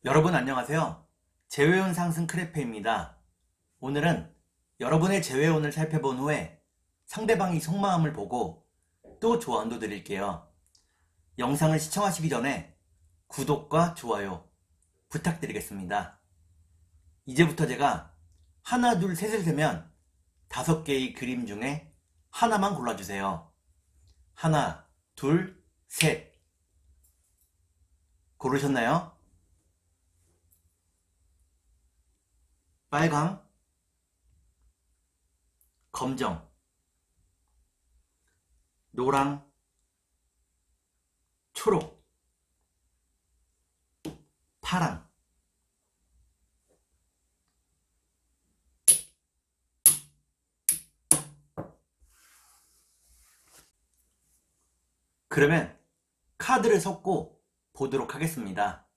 여러분 안녕하세요. 재회운 상승 크래프입니다. 오늘은 여러분의 재회운을 살펴본 후에 상대방이 속마음을 보고 또 조언도 드릴게요. 영상을 시청하시기 전에 구독과 좋아요 부탁드리겠습니다. 이제부터 제가 하나, 둘, 셋을 세면 5개의 그림 중에 하나만 골라주세요. 하나, 둘, 셋. 고르셨나요? 빨강, 검정, 노랑, 초록, 파랑. 그러면 카드를 섞고 보도록 하겠습니다.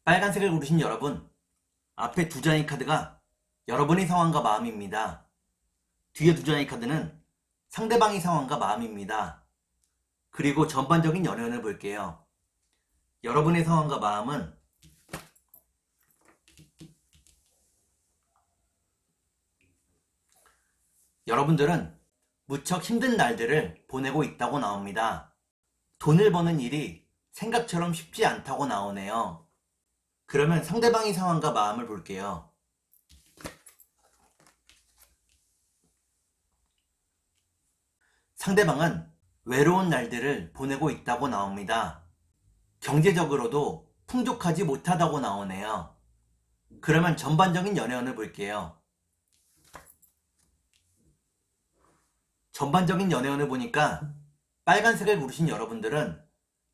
빨간색을 고르신 여러분, 앞에 두 장의 카드가 여러분의 상황과 마음입니다. 뒤에 두 장의 카드는 상대방의 상황과 마음입니다. 그리고 전반적인 연연을 볼게요. 여러분의 상황과 마음은 여러분들은 무척 힘든 날들을 보내고 있다고 나옵니다. 돈을 버는 일이 생각처럼 쉽지 않다고 나오네요. 그러면 상대방의 상황과 마음을 볼게요. 상대방은 외로운 날들을 보내고 있다고 나옵니다. 경제적으로도 풍족하지 못하다고 나오네요. 그러면 전반적인 연애운을 볼게요. 전반적인 연애운을 보니까 빨간색을 고르신 여러분들은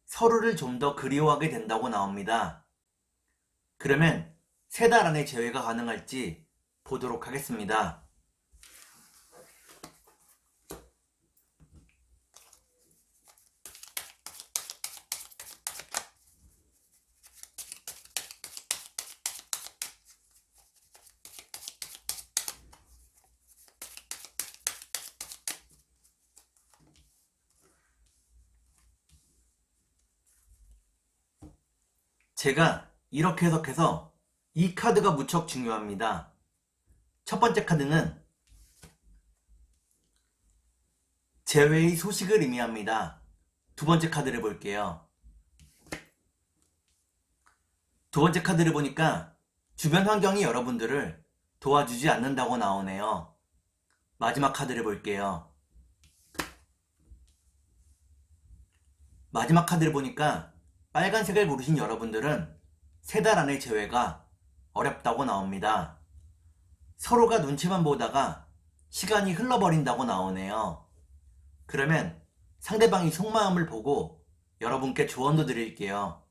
서로를 좀 더 그리워하게 된다고 나옵니다. 그러면 3달 안에 재회가 가능할지 보도록 하겠습니다. 제가 이렇게 해석해서 이 카드가 무척 중요합니다. 첫 번째 카드는 재회의 소식을 의미합니다. 두 번째 카드를 볼게요. 두 번째 카드를 보니까 주변 환경이 여러분들을 도와주지 않는다고 나오네요. 마지막 카드를 볼게요. 마지막 카드를 보니까 빨간색을 고르신 여러분들은 3달 안의 재회가 어렵다고 나옵니다. 서로가 눈치만 보다가 시간이 흘러버린다고 나오네요. 그러면 상대방이 속마음을 보고 여러분께 조언도 드릴게요.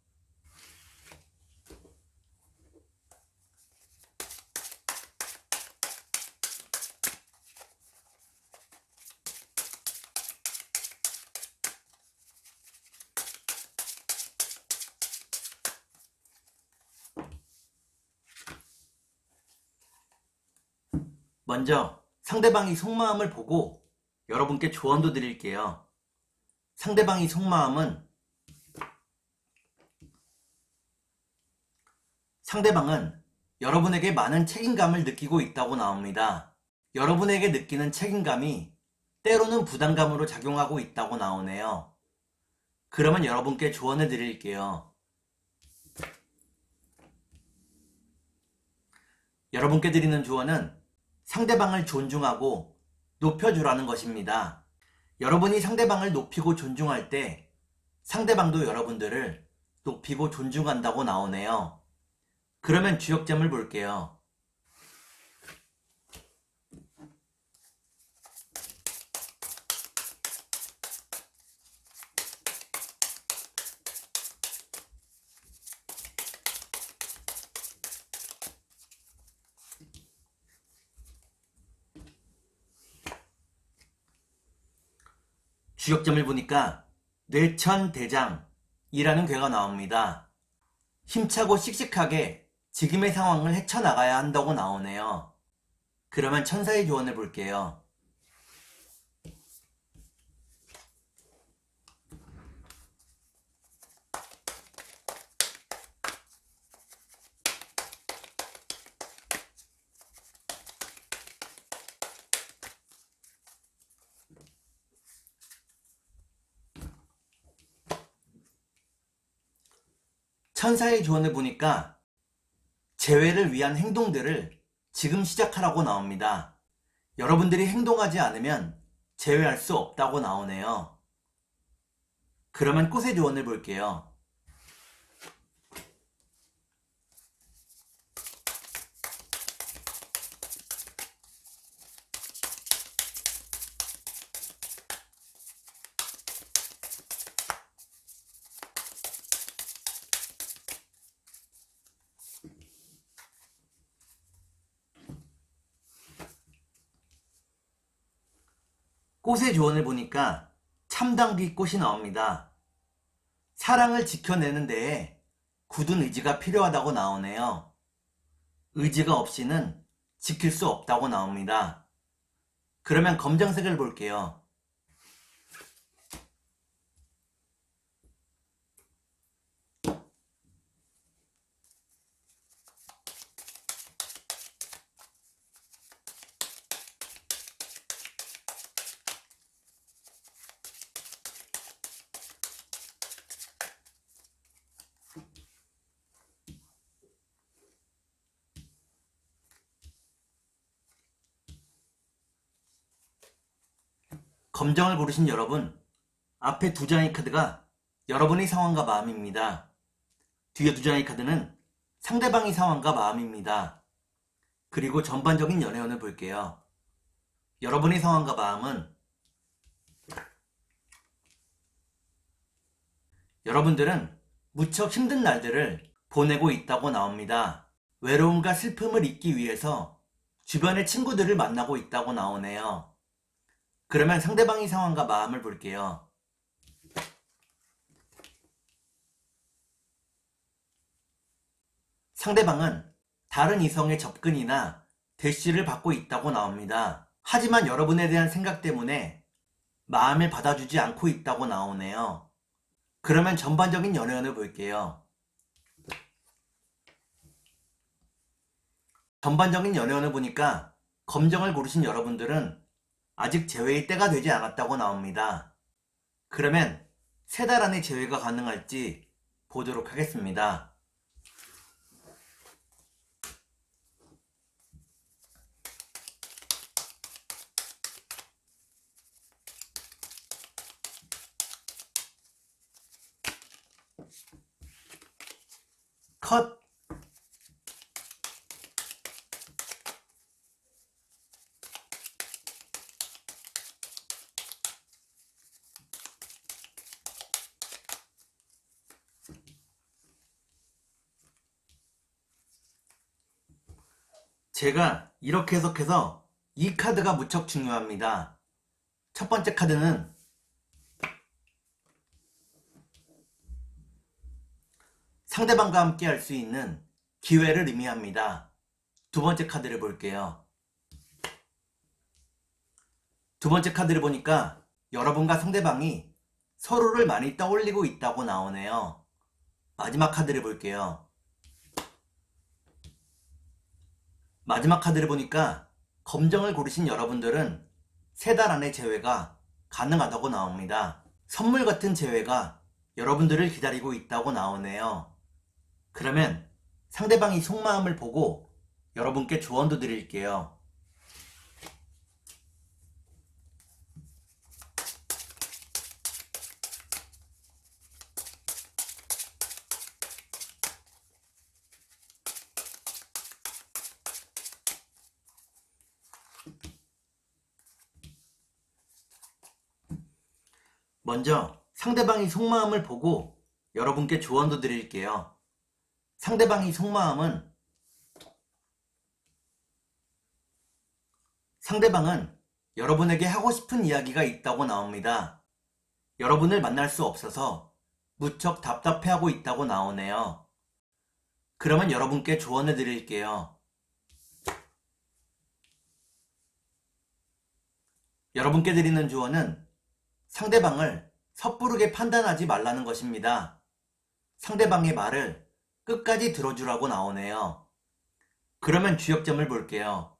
먼저 상대방이 속마음을 보고 여러분께 조언도 드릴게요. 상대방이 상대방은 여러분에게 많은 책임감을 느끼고 있다고 나옵니다. 여러분에게 느끼는 책임감이 때로는 부담감으로 작용하고 있다고 나오네요. 그러면 여러분께 조언을 드릴게요. 여러분께 드리는 조언은 상대방을 존중하고 높여주라는 것입니다. 여러분이 상대방을 높이고 존중할 때 상대방도 여러분들을 높이고 존중한다고 나오네요. 그러면 주역점을 볼게요. 주역점을 보니까 뇌천대장이라는 괴가 나옵니다. 힘차고 씩씩하게 지금의 상황을 헤쳐나가야 한다고 나오네요. 그러면 천사의 조언을 볼게요. 천사의 조언을 보니까 재회를 위한 행동들을 지금 시작하라고 나옵니다. 여러분들이 행동하지 않으면 재회할 수 없다고 나오네요. 그러면 꽃의 조언을 볼게요. 꽃의 조언을 보니까 참당귀 꽃이 나옵니다. 사랑을 지켜내는 데에 굳은 의지가 필요하다고 나오네요. 의지가 없이는 지킬 수 없다고 나옵니다. 그러면 검정색을 볼게요. 검정을 고르신 여러분, 앞에 두 장의 카드가 여러분의 상황과 마음입니다. 뒤에 두 장의 카드는 상대방의 상황과 마음입니다. 그리고 전반적인 연애운을 볼게요. 여러분의 상황과 마음은 여러분들은 무척 힘든 날들을 보내고 있다고 나옵니다. 외로움과 슬픔을 잊기 위해서 주변의 친구들을 만나고 있다고 나오네요. 그러면 상대방의 상황과 마음을 볼게요. 상대방은 다른 이성의 접근이나 대시를 받고 있다고 나옵니다. 하지만 여러분에 대한 생각 때문에 마음을 받아주지 않고 있다고 나오네요. 그러면 전반적인 연애운을 볼게요. 전반적인 연애운을 보니까 검정을 고르신 여러분들은 아직 재회의 때가 되지 않았다고 나옵니다. 그러면 3달 안에 재회가 가능할지 보도록 하겠습니다. 컷! 제가 이렇게 해석해서 이 카드가 무척 중요합니다. 첫 번째 카드는 상대방과 함께 할 수 있는 기회를 의미합니다. 두 번째 카드를 볼게요. 두 번째 카드를 보니까 여러분과 상대방이 서로를 많이 떠올리고 있다고 나오네요. 마지막 카드를 볼게요. 마지막 카드를 보니까 검정을 고르신 여러분들은 3달 안에 재회가 가능하다고 나옵니다. 선물 같은 재회가 여러분들을 기다리고 있다고 나오네요. 그러면 상대방이 속마음을 보고 여러분께 조언도 드릴게요. 먼저 상대방이 속마음을 보고 여러분께 조언도 드릴게요. 상대방의 속마음은 상대방은 여러분에게 하고 싶은 이야기가 있다고 나옵니다. 여러분을 만날 수 없어서 무척 답답해하고 있다고 나오네요. 그러면 여러분께 조언을 드릴게요. 여러분께 드리는 조언은 상대방을 섣부르게 판단하지 말라는 것입니다. 상대방의 말을 끝까지 들어주라고 나오네요. 그러면 주역점을 볼게요.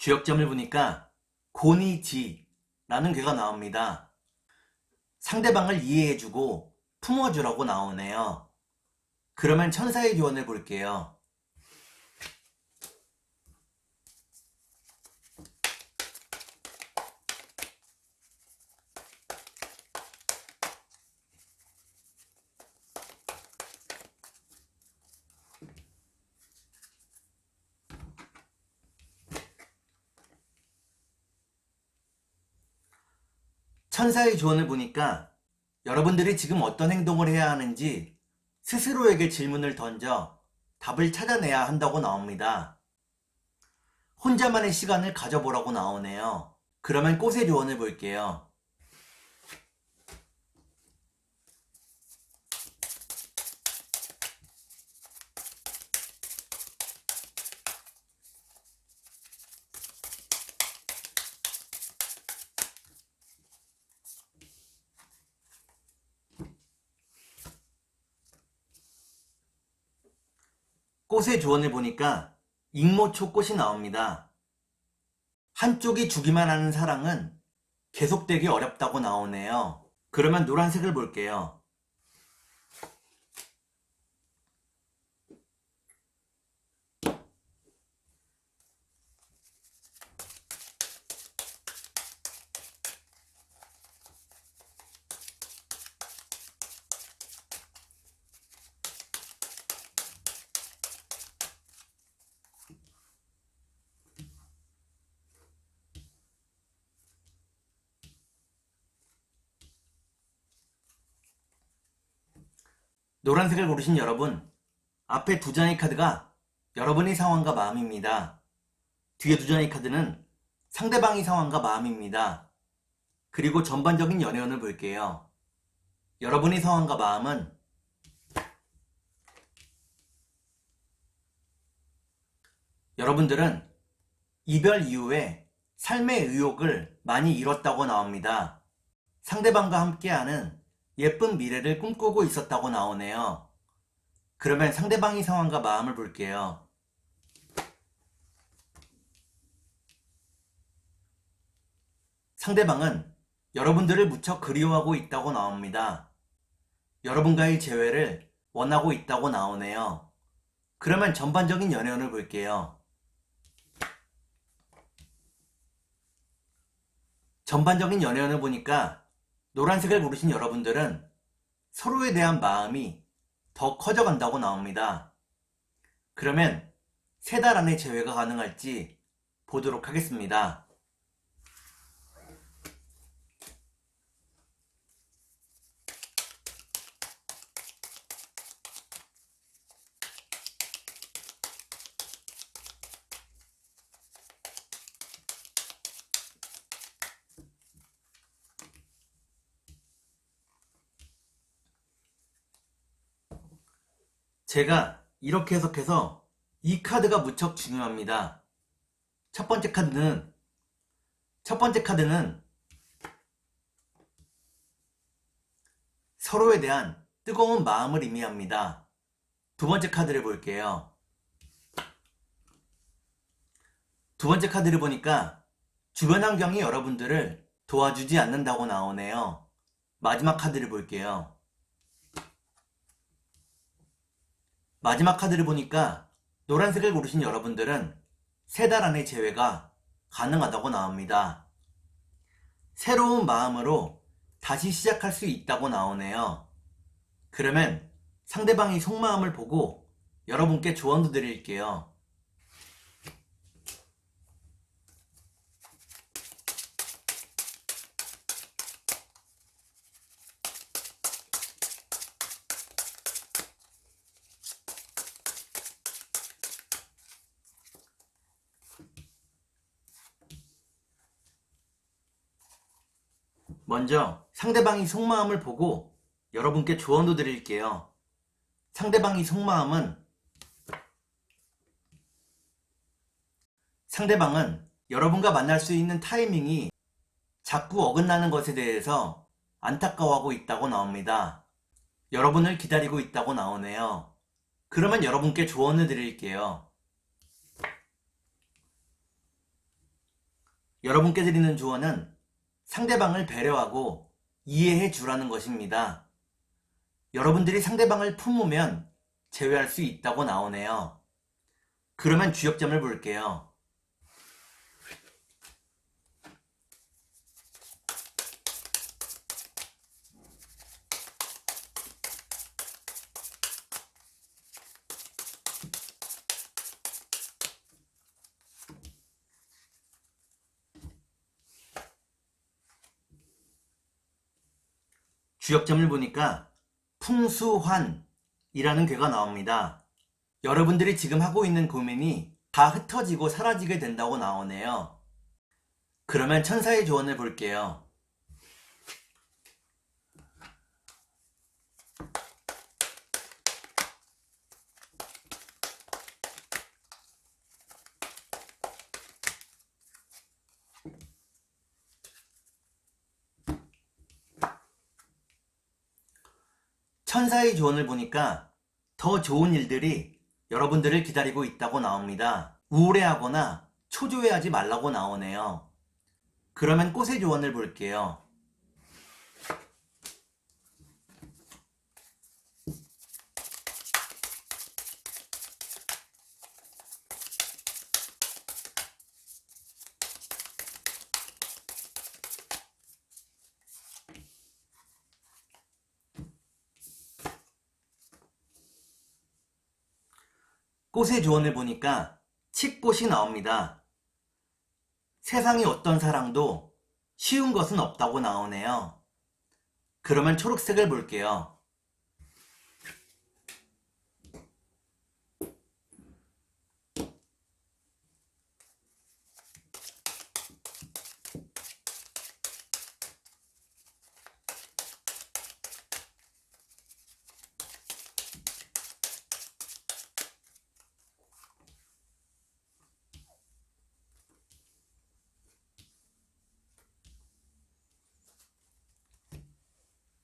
주역점을 보니까 고니지라는 괴가 나옵니다. 상대방을 이해해주고 품어주라고 나오네요. 그러면 천사의 조언을 볼게요. 천사의 조언을 보니까 여러분들이 지금 어떤 행동을 해야 하는지 스스로에게 질문을 던져 답을 찾아내야 한다고 나옵니다. 혼자만의 시간을 가져보라고 나오네요. 그러면 꽃의 조언을 볼게요. 꽃의 조언을 보니까 익모초 꽃이 나옵니다. 한쪽이 주기만 하는 사랑은 계속되기 어렵다고 나오네요. 그러면 노란색을 볼게요. 노란색을 고르신 여러분, 앞에 두 장의 카드가 여러분의 상황과 마음입니다. 뒤에 두 장의 카드는 상대방의 상황과 마음입니다. 그리고 전반적인 연애운을 볼게요. 여러분의 상황과 마음은 여러분들은 이별 이후에 삶의 의욕을 많이 잃었다고 나옵니다. 상대방과 함께하는 예쁜 미래를 꿈꾸고 있었다고 나오네요. 그러면 상대방의 상황과 마음을 볼게요. 상대방은 여러분들을 무척 그리워하고 있다고 나옵니다. 여러분과의 재회를 원하고 있다고 나오네요. 그러면 전반적인 연애운을 볼게요. 전반적인 연애운을 보니까 노란색을 고르신 여러분들은 서로에 대한 마음이 더 커져간다고 나옵니다. 그러면 3달 안에 재회가 가능할지 보도록 하겠습니다. 제가 이렇게 해석해서 이 카드가 무척 중요합니다. 첫 번째 카드는 서로에 대한 뜨거운 마음을 의미합니다. 두 번째 카드를 볼게요. 두 번째 카드를 보니까 주변 환경이 여러분들을 도와주지 않는다고 나오네요. 마지막 카드를 볼게요. 마지막 카드를 보니까 노란색을 고르신 여러분들은 3달 안에 재회가 가능하다고 나옵니다. 새로운 마음으로 다시 시작할 수 있다고 나오네요. 그러면 상대방의 속마음을 보고 여러분께 조언도 드릴게요. 먼저 상대방이 속마음을 보고 여러분께 조언도 드릴게요. 상대방이 속마음은 상대방은 여러분과 만날 수 있는 타이밍이 자꾸 어긋나는 것에 대해서 안타까워하고 있다고 나옵니다. 여러분을 기다리고 있다고 나오네요. 그러면 여러분께 조언을 드릴게요. 여러분께 드리는 조언은 상대방을 배려하고 이해해 주라는 것입니다. 여러분들이 상대방을 품으면 제외할 수 있다고 나오네요. 그러면 주역점을 볼게요. 주역점을 보니까 풍수환이라는 괴가 나옵니다. 여러분들이 지금 하고 있는 고민이 다 흩어지고 사라지게 된다고 나오네요. 그러면 천사의 조언을 볼게요. 천사의 조언을 보니까 더 좋은 일들이 여러분들을 기다리고 있다고 나옵니다. 우울해하거나 초조해하지 말라고 나오네요. 그러면 꽃의 조언을 볼게요. 꽃의 조언을 보니까 칡꽃이 나옵니다. 세상에 어떤 사랑도 쉬운 것은 없다고 나오네요. 그러면 초록색을 볼게요.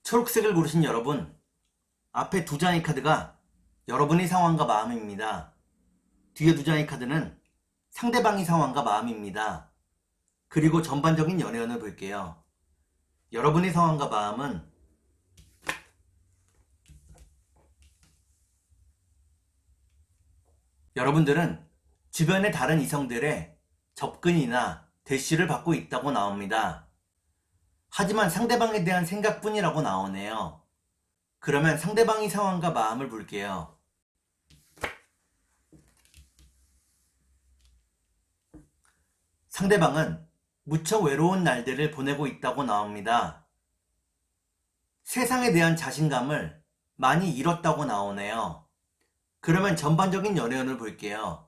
초록색을 고르신 여러분, 앞에 두 장의 카드가 여러분의 상황과 마음입니다. 뒤에 두 장의 카드는 상대방의 상황과 마음입니다. 그리고 전반적인 연애운을 볼게요. 여러분의 상황과 마음은 여러분들은 주변의 다른 이성들의 접근이나 대시를 받고 있다고 나옵니다. 하지만 상대방에 대한 생각뿐이라고 나오네요. 그러면 상대방의 상황과 마음을 볼게요. 상대방은 무척 외로운 날들을 보내고 있다고 나옵니다. 세상에 대한 자신감을 많이 잃었다고 나오네요. 그러면 전반적인 연애운을 볼게요.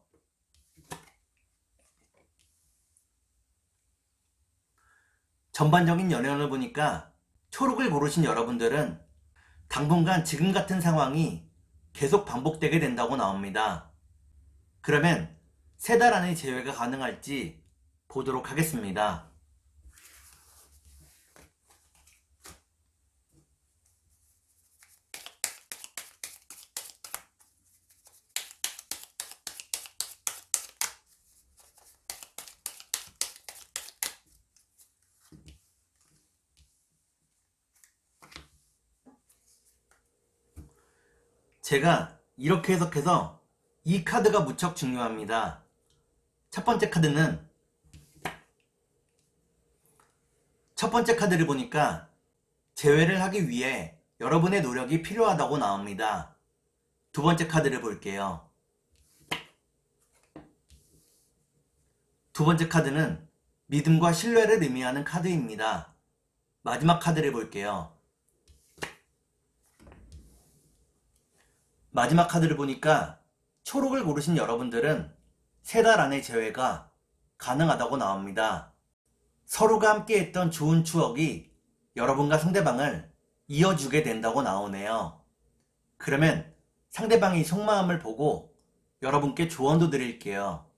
전반적인 연애운을 보니까 초록을 고르신 여러분들은 당분간 지금 같은 상황이 계속 반복되게 된다고 나옵니다. 그러면 3달 안에 재회가 가능할지 보도록 하겠습니다. 제가 이렇게 해석해서 이 카드가 무척 중요합니다. 첫 번째 카드를 보니까 재회를 하기 위해 여러분의 노력이 필요하다고 나옵니다. 두 번째 카드를 볼게요. 두 번째 카드는 믿음과 신뢰를 의미하는 카드입니다. 마지막 카드를 볼게요. 마지막 카드를 보니까 초록을 고르신 여러분들은 3달 안에 재회가 가능하다고 나옵니다. 서로가 함께 했던 좋은 추억이 여러분과 상대방을 이어주게 된다고 나오네요. 그러면 상대방의 속마음을 보고 여러분께 조언도 드릴게요.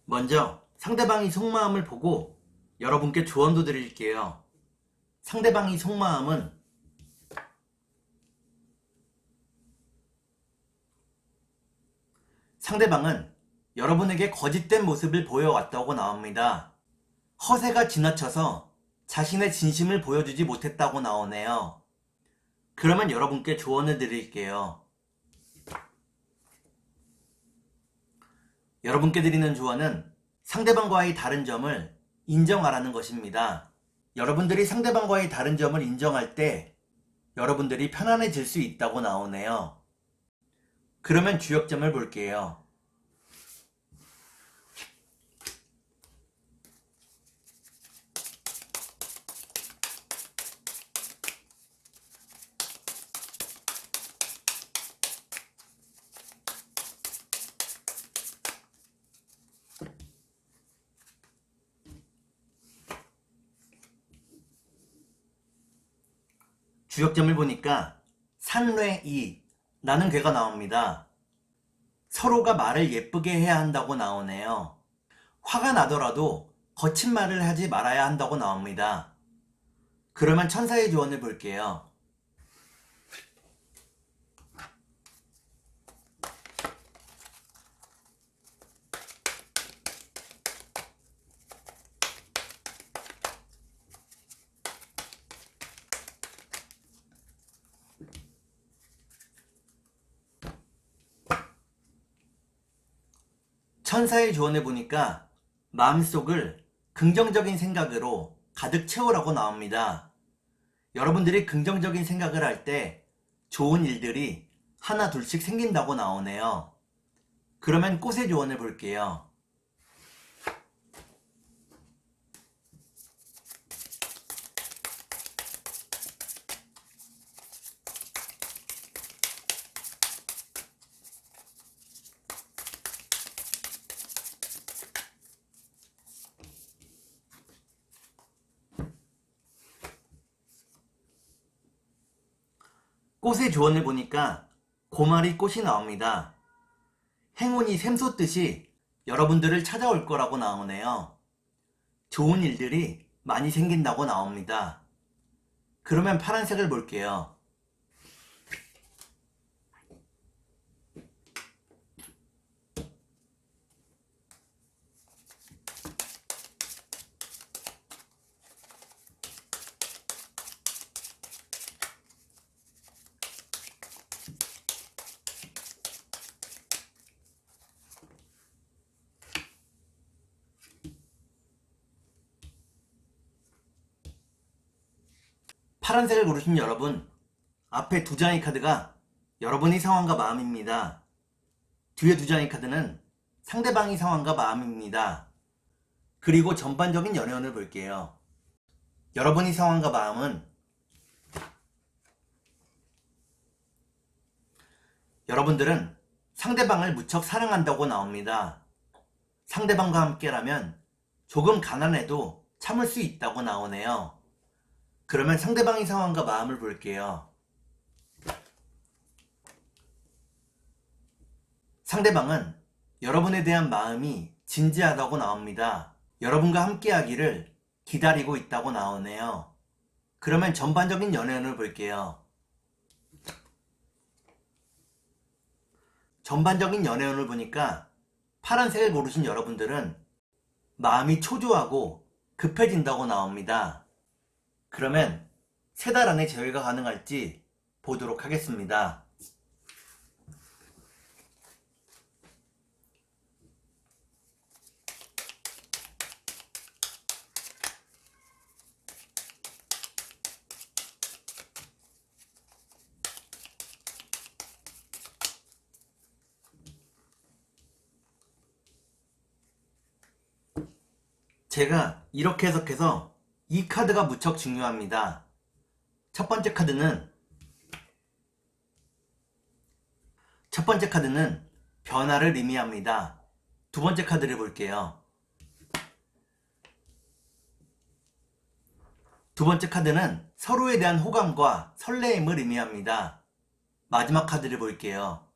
먼저 상대방의 속마음을 보고 여러분께 조언도 드릴게요. 상대방의 속마음은 상대방은 여러분에게 거짓된 모습을 보여왔다고 나옵니다. 허세가 지나쳐서 자신의 진심을 보여주지 못했다고 나오네요. 그러면 여러분께 조언을 드릴게요. 여러분께 드리는 조언은 상대방과의 다른 점을 인정하라는 것입니다. 여러분들이 상대방과의 다른 점을 인정할 때 여러분들이 편안해질 수 있다고 나오네요. 그러면 주역점을 볼게요. 주역점을 보니까 산뢰이 라는 괴가 나옵니다. 서로가 말을 예쁘게 해야 한다고 나오네요. 화가 나더라도 거친 말을 하지 말아야 한다고 나옵니다. 그러면 천사의 조언을 볼게요. 천사의 조언을 보니까 마음속을 긍정적인 생각으로 가득 채우라고 나옵니다. 여러분들이 긍정적인 생각을 할 때 좋은 일들이 하나 둘씩 생긴다고 나오네요. 그러면 꽃의 조언을 볼게요. 꽃의 조언을 보니까 고마리 꽃이 나옵니다. 행운이 샘솟듯이 여러분들을 찾아올 거라고 나오네요. 좋은 일들이 많이 생긴다고 나옵니다. 그러면 파란색을 볼게요. 파란색을 고르신 여러분, 앞에 두 장의 카드가 여러분의 상황과 마음입니다. 뒤에 두 장의 카드는 상대방의 상황과 마음입니다. 그리고 전반적인 연애운을 볼게요. 여러분의 상황과 마음은 여러분들은 상대방을 무척 사랑한다고 나옵니다. 상대방과 함께라면 조금 가난해도 참을 수 있다고 나오네요. 그러면 상대방의 상황과 마음을 볼게요. 상대방은 여러분에 대한 마음이 진지하다고 나옵니다. 여러분과 함께하기를 기다리고 있다고 나오네요. 그러면 전반적인 연애운을 볼게요. 전반적인 연애운을 보니까 파란색을 고르신 여러분들은 마음이 초조하고 급해진다고 나옵니다. 그러면 3달 안에 제외가 가능할지 보도록 하겠습니다. 제가 이렇게 해석해서 이 카드가 무척 중요합니다. 첫 번째 카드는 변화를 의미합니다. 두 번째 카드를 볼게요. 두 번째 카드는 서로에 대한 호감과 설레임을 의미합니다. 마지막 카드를 볼게요.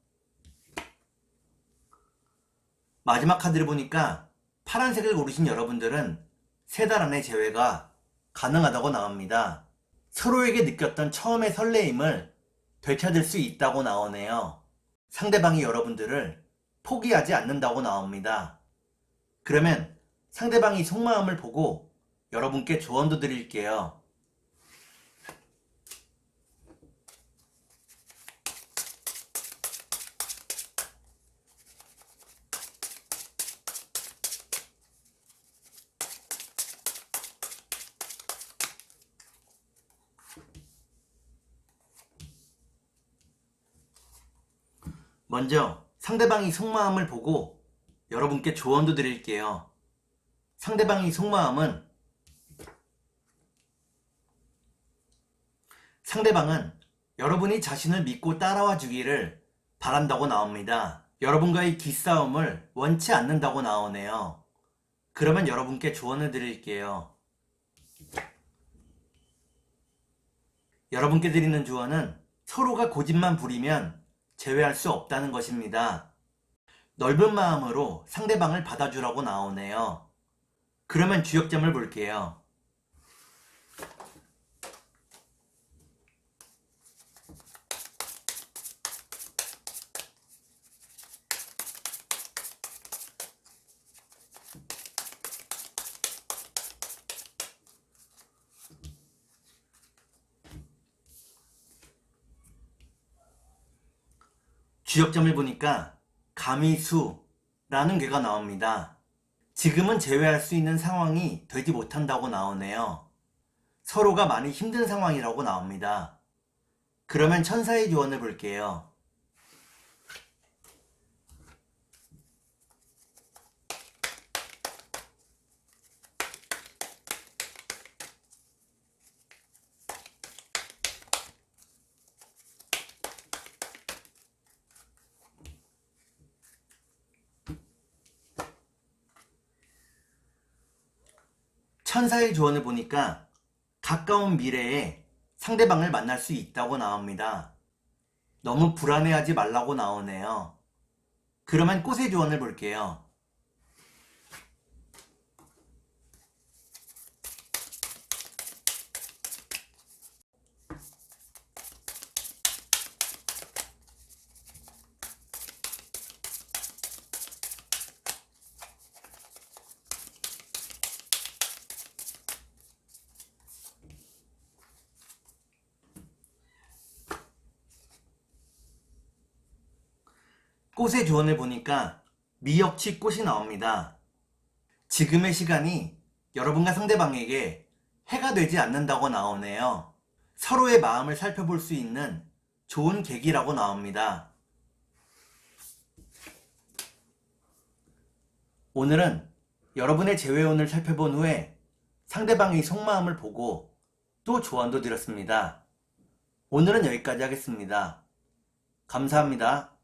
마지막 카드를 보니까 파란색을 고르신 여러분들은 3달 안에 재회가 가능하다고 나옵니다. 서로에게 느꼈던 처음의 설레임을 되찾을 수 있다고 나오네요. 상대방이 여러분들을 포기하지 않는다고 나옵니다. 그러면 상대방이 속마음을 보고 여러분께 조언도 드릴게요. 먼저 상대방이 속마음을 보고 여러분께 조언도 드릴게요. 상대방의 속마음은 상대방은 여러분이 자신을 믿고 따라와 주기를 바란다고 나옵니다. 여러분과의 기싸움을 원치 않는다고 나오네요. 그러면 여러분께 조언을 드릴게요. 여러분께 드리는 조언은 서로가 고집만 부리면 제외할 수 없다는 것입니다. 넓은 마음으로 상대방을 받아주라고 나오네요. 그러면 주역점을 볼게요. 주역점을 보니까 가미수라는 괴가 나옵니다. 지금은 제외할 수 있는 상황이 되지 못한다고 나오네요. 서로가 많이 힘든 상황이라고 나옵니다. 그러면 천사의 조언을 볼게요. 천사의 조언을 보니까 가까운 미래에 상대방을 만날 수 있다고 나옵니다. 너무 불안해하지 말라고 나오네요. 그러면 꽃의 조언을 볼게요. 꽃의 조언을 보니까 미역치 꽃이 나옵니다. 지금의 시간이 여러분과 상대방에게 해가 되지 않는다고 나오네요. 서로의 마음을 살펴볼 수 있는 좋은 계기라고 나옵니다. 오늘은 여러분의 재회운을 살펴본 후에 상대방의 속마음을 보고 또 조언도 드렸습니다. 오늘은 여기까지 하겠습니다. 감사합니다.